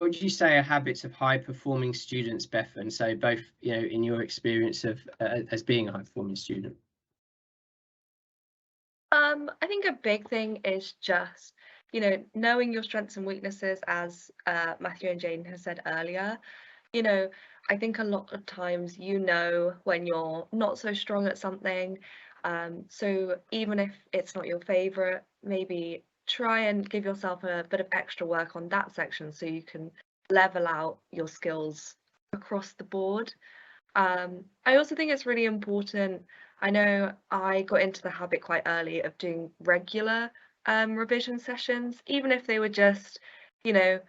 would you say are habits of high performing students, Bethan? So both, in your experience of as being a high performing student. I think a big thing is just, knowing your strengths and weaknesses, as Matthew and Jane has said earlier. You know, I think a lot of times when you're not so strong at something. So even if it's not your favorite, maybe try and give yourself a bit of extra work on that section so you can level out your skills across the board. I also think it's really important. I know I got into the habit quite early of doing regular revision sessions, even if they were just, you know,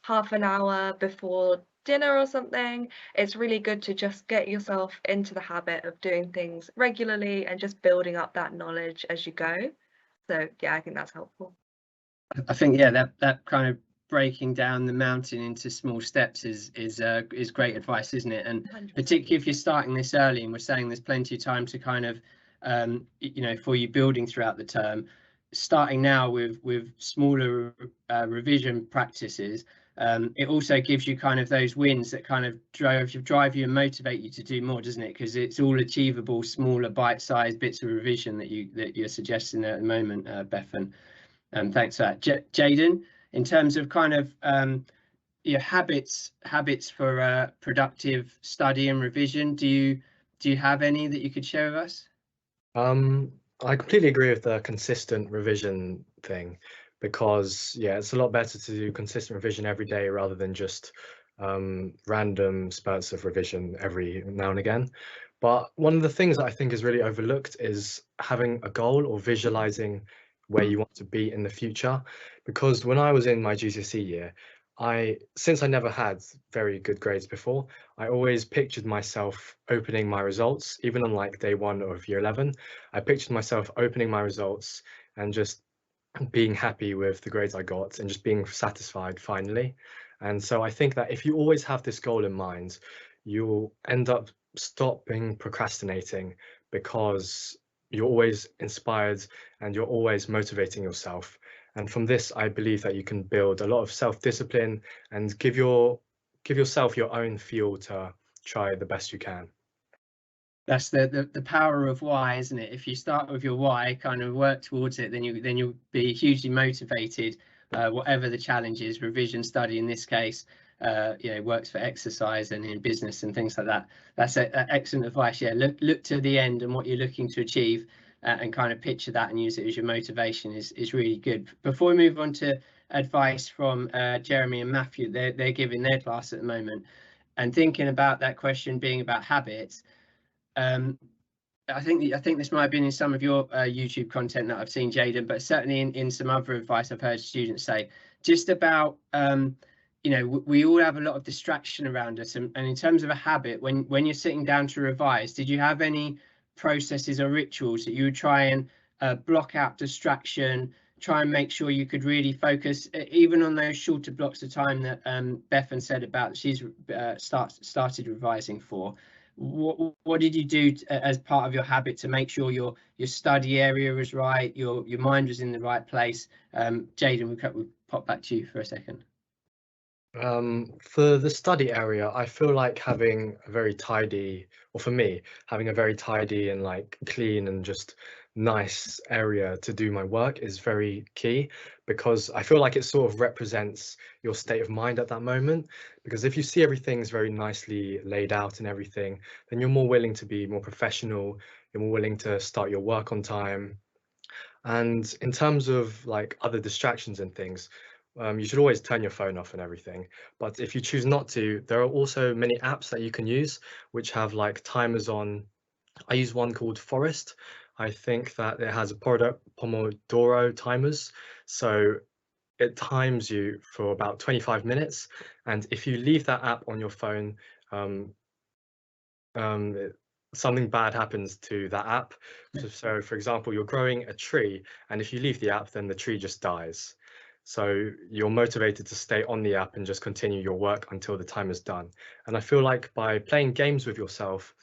half an hour before dinner or something. It's really good to just get yourself into the habit of doing things regularly and just building up that knowledge as you go. So yeah, I think that's helpful. I think, yeah, that kind of breaking down the mountain into small steps is great advice, isn't it? And 100%. particularly if you're starting this early, and we're saying there's plenty of time to kind of for you building throughout the term, starting now with smaller revision practices. It also gives you kind of those wins that kind of drive you and motivate you to do more, doesn't it? Because it's all achievable, smaller bite-sized bits of revision that you're suggesting at the moment, Bethan. Thanks for that. Jaden, in terms of kind of your habits for productive study and revision, do you have any that you could share with us? I completely agree with the consistent revision thing, because yeah, it's a lot better to do consistent revision every day rather than just random spurts of revision every now and again. But one of the things that I think is really overlooked is having a goal or visualizing where you want to be in the future. Because when I was in my GCSE year, since I never had very good grades before, I always pictured myself opening my results, even on like day one of year 11. I pictured myself opening my results and just being happy with the grades I got and just being satisfied finally. And so I think that if you always have this goal in mind, you'll end up stopping procrastinating, because you're always inspired and you're always motivating yourself. And from this, I believe that you can build a lot of self-discipline and give yourself your own fuel to try the best you can. That's the power of why, isn't it? If you start with your why, kind of work towards it, then you'll be hugely motivated, whatever the challenge is. Revision study in this case, works for exercise and in business and things like that. That's excellent advice. Yeah, look to the end and what you're looking to achieve, and kind of picture that and use it as your motivation is really good. Before we move on to advice from Jeremy and Matthew, they're giving their class at the moment, and thinking about that question being about habits. I think this might have been in some of your YouTube content that I've seen, Jaden, but certainly in some other advice I've heard students say, just about we all have a lot of distraction around us, and in terms of a habit, when you're sitting down to revise, did you have any processes or rituals that you would try and block out distraction, try and make sure you could really focus, even on those shorter blocks of time that Bethan said about she's started revising for? What did you do as part of your habit to make sure your study area was right, your mind was in the right place? Jaden, we'll pop back to you for a second. For the study area, I feel like having a very tidy, or for me, having a very tidy and like clean and just nice area to do my work is very key, because I feel like it sort of represents your state of mind at that moment. Because if you see everything's very nicely laid out and everything, then you're more willing to be more professional, you're more willing to start your work on time. And in terms of like other distractions and things, you should always turn your phone off and everything. But if you choose not to, there are also many apps that you can use which have like timers on. I use one called Forest. I think that it has a Pomodoro timers. So it times you for about 25 minutes. And if you leave that app on your phone, um, something bad happens to that app. So, for example, you're growing a tree, and if you leave the app, then the tree just dies. So you're motivated to stay on the app and just continue your work until the time is done. And I feel like by playing games with yourself,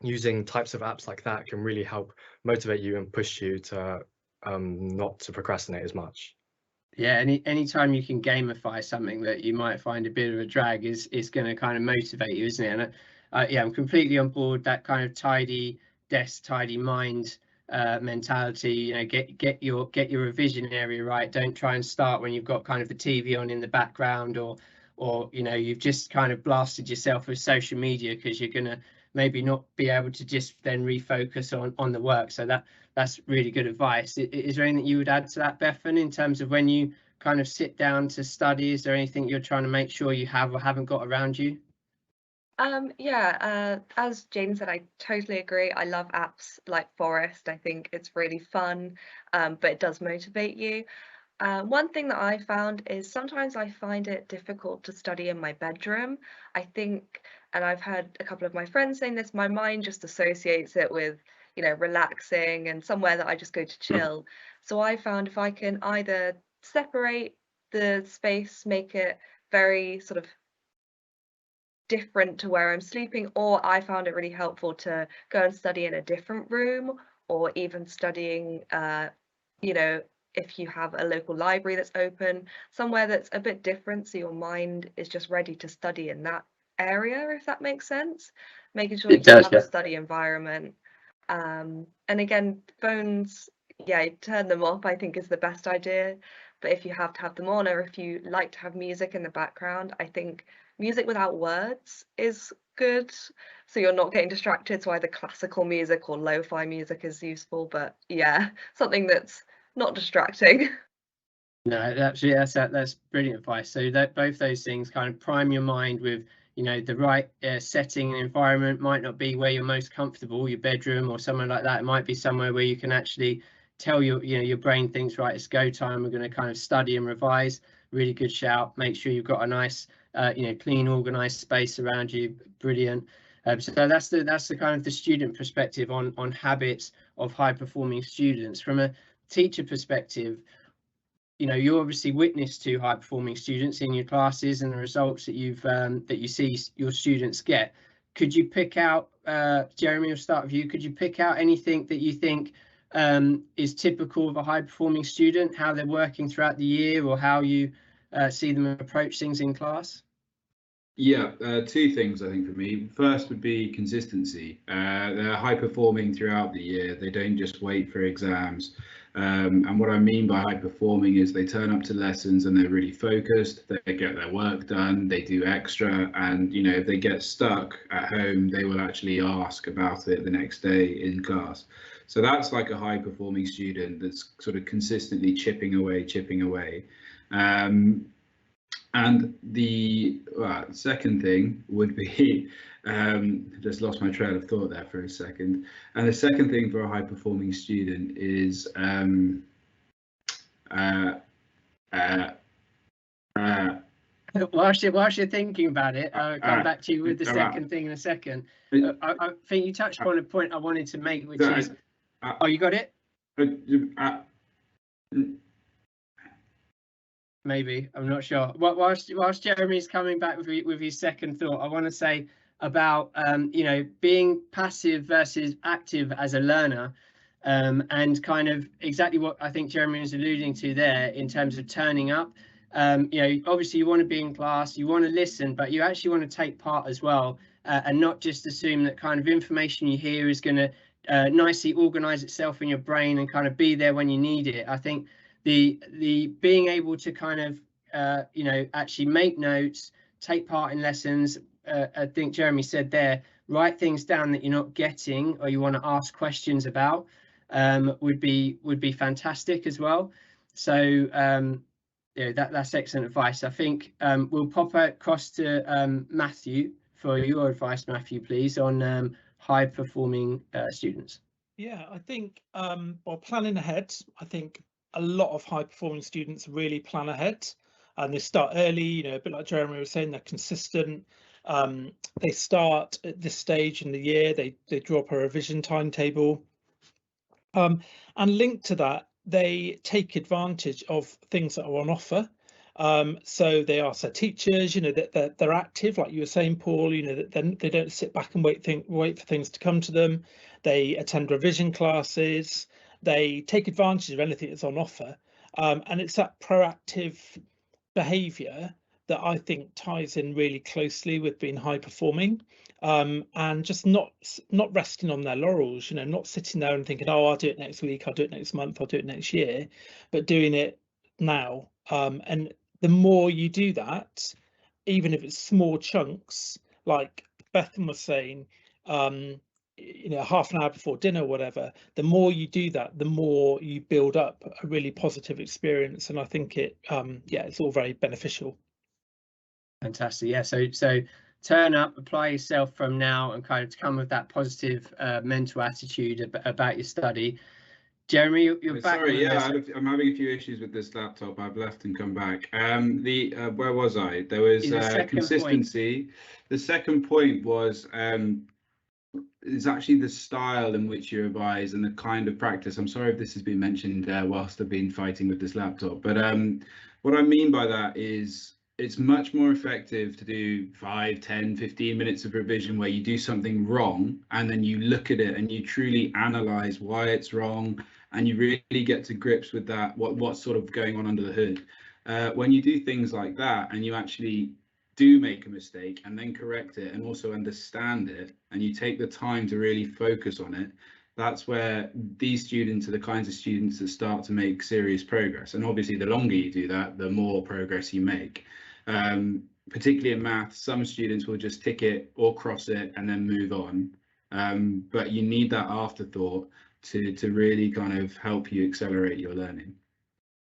using types of apps like that can really help motivate you and push you to not to procrastinate as much. Yeah, anytime you can gamify something that you might find a bit of a drag is going to kind of motivate you, isn't it? And yeah, I'm completely on board that kind of tidy desk, tidy mind mentality. You know, get your revision area right. Don't try and start when you've got kind of the TV on in the background, or you know, you've just kind of blasted yourself with social media, because you're going to maybe not be able to just then refocus on the work. So that's really good advice. Is there anything you would add to that, Bethan, in terms of when you kind of sit down to study? Is there anything you're trying to make sure you have or haven't got around you? Yeah, as Jane said, I totally agree. I love apps like Forest. I think it's really fun, but it does motivate you. One thing that I found is sometimes I find it difficult to study in my bedroom. I think, and I've heard a couple of my friends saying this, my mind just associates it with, you know, relaxing and somewhere that I just go to chill. So I found if I can either separate the space, make it very sort of different to where I'm sleeping, or I found it really helpful to go and study in a different room, or even studying, you know, if you have a local library that's open, somewhere that's a bit different, so your mind is just ready to study in that area, if that makes sense. Making sure It that you does, have a study environment. And again, phones, yeah, turn them off, I think is the best idea. But if you have to have them on, or if you like to have music in the background, I think music without words is good, so you're not getting distracted. So either classical music or lo-fi music is useful, but yeah, something that's not distracting. No, absolutely, that's brilliant advice. So that both those things kind of prime your mind with, you know, the right setting and environment. Might not be where you're most comfortable, your bedroom or somewhere like that. It might be somewhere where you can actually tell your brain thinks, right, it's go time. We're going to kind of study and revise. Really good shout. Make sure you've got a nice, clean, organized space around you. Brilliant. So that's the kind of the student perspective on habits of high performing students. From a teacher perspective, you know, you obviously witness to high performing students in your classes and the results that you see your students get. Could you pick out, Jeremy, we'll start with you, could you pick out anything that you think is typical of a high performing student, how they're working throughout the year, or how you see them approach things in class? Yeah, two things I think for me. First would be consistency. They're high performing throughout the year. They don't just wait for exams. And what I mean by high performing is they turn up to lessons and they're really focused. They get their work done. They do extra, and you know, if they get stuck at home, they will actually ask about it the next day in class. So that's like a high performing student that's sort of consistently chipping away. And the second thing would be, just lost my train of thought there for a second. And the second thing for a high performing student is Whilst you're thinking about it, I'll come back to you with the second thing in a second. I think you touched on a point I wanted to make, which is, oh, you got it? Maybe, I'm not sure. Whilst Jeremy's coming back with his second thought, I want to say about being passive versus active as a learner, and kind of exactly what I think Jeremy was alluding to there in terms of turning up. Obviously you want to be in class, you want to listen, but you actually want to take part as well, and not just assume that kind of information you hear is going to nicely organize itself in your brain and kind of be there when you need it. I think the being able to kind of actually make notes, take part in lessons, I think Jeremy said there, write things down that you're not getting or you want to ask questions about, would be fantastic as well. So that's excellent advice. I think we'll pop across to Matthew for your advice, Matthew, please, on high performing students. Yeah, I think by planning ahead, I think a lot of high performing students really plan ahead and they start early, you know, a bit like Jeremy was saying, they're consistent. They start at this stage in the year, they draw up a revision timetable, and linked to that, they take advantage of things that are on offer. So they ask their teachers, you know, that they're active, like you were saying, Paul, you know, that they don't sit back and wait for things to come to them. They attend revision classes. they take advantage of anything that's on offer, and it's that proactive behaviour that I think ties in really closely with being high performing, and just not resting on their laurels, you know, not sitting there and thinking, oh, I'll do it next week, I'll do it next month, I'll do it next year, but doing it now. And the more you do that, even if it's small chunks, like Bethan was saying, you know, half an hour before dinner or whatever, the more you do that, the more you build up a really positive experience. And I think it, yeah, it's all very beneficial. Fantastic. Yeah, so turn up, apply yourself from now, and kind of come with that positive mental attitude about your study. Jeremy, you're back. Sorry, yeah, I'm having a few issues with this laptop. I've left and come back. Where was I? There was consistency. The second point was is actually the style in which you revise and the kind of practice. I'm sorry if this has been mentioned whilst I've been fighting with this laptop, but what I mean by that is it's much more effective to do 5, 10, 15 minutes of revision where you do something wrong and then you look at it and you truly analyze why it's wrong, and you really get to grips with that, what's sort of going on under the hood. When you do things like that and you actually do make a mistake and then correct it and also understand it, and you take the time to really focus on it, that's where these students are the kinds of students that start to make serious progress. And obviously the longer you do that, the more progress you make. Particularly in maths, some students will just tick it or cross it and then move on, but you need that afterthought to really kind of help you accelerate your learning.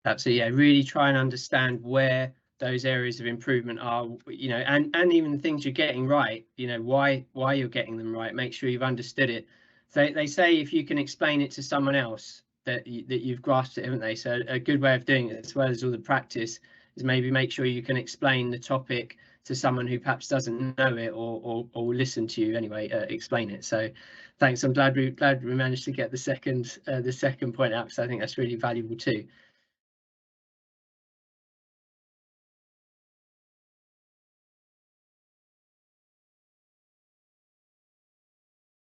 Absolutely, yeah, really try and understand where those areas of improvement are, you know, and even the things you're getting right, you know, why you're getting them right. Make sure you've understood it. So they say if you can explain it to someone else, that you've grasped it, haven't they? So a good way of doing it, as well as all the practice, is maybe make sure you can explain the topic to someone who perhaps doesn't know it or will listen to you anyway, explain it. So thanks. I'm glad we managed to get the second point out, because I think that's really valuable too.